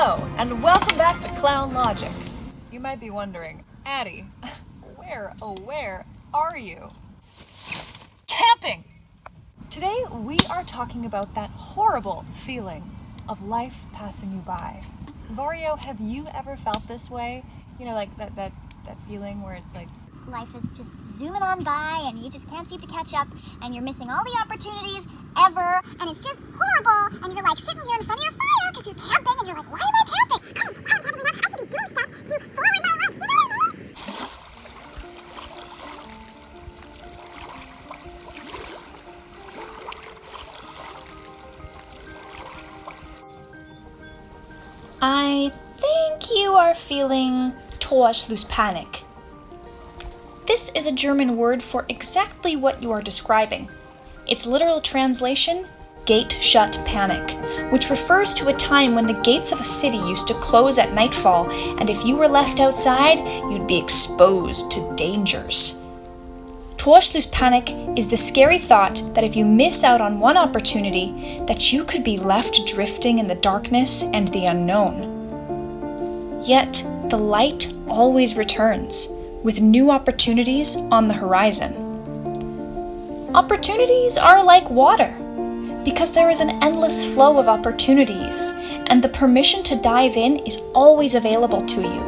Hello, and welcome back to Clown Logic. You might be wondering, Addie, where are you? Camping! Today we are talking about that horrible feeling of life passing you by. Vario, have you ever felt this way? You know, like that feeling where it's like life is just zooming on by and you just can't seem to catch up and you're missing all the opportunities ever and it's just horrible and you're like sitting here in front of your fire because you're camping and you're like, why am I camping? I'm camping enough. I should be doing stuff to forward my life. Do you know what I mean? I think you are feeling Torschlusspanik. This is a German word for exactly what you are describing. Its literal translation, gate shut panic, which refers to a time when the gates of a city used to close at nightfall, and if you were left outside, you'd be exposed to dangers. Torschlusspanik is the scary thought that if you miss out on one opportunity, that you could be left drifting in the darkness and the unknown. Yet, the light always returns, with new opportunities on the horizon. Opportunities are like water, because there is an endless flow of opportunities, and the permission to dive in is always available to you.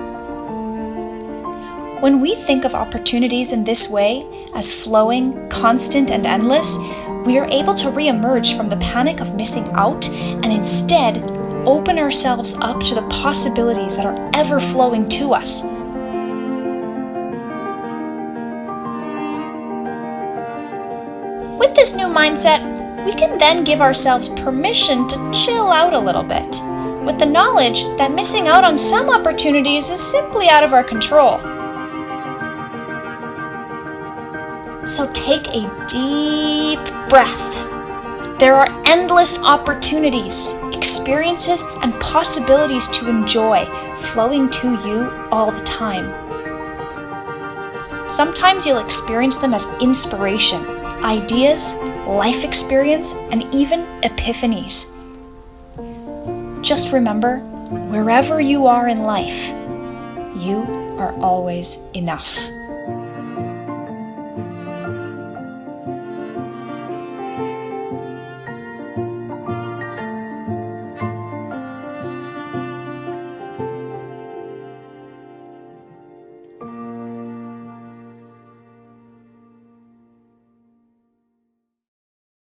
When we think of opportunities in this way, as flowing, constant, and endless, we are able to re-emerge from the panic of missing out and instead open ourselves up to the possibilities that are ever flowing to us. With this new mindset, we can then give ourselves permission to chill out a little bit, with the knowledge that missing out on some opportunities is simply out of our control. So take a deep breath. There are endless opportunities, experiences, and possibilities to enjoy flowing to you all the time. Sometimes you'll experience them as inspiration, ideas, life experience, and even epiphanies. Just remember, wherever you are in life, you are always enough.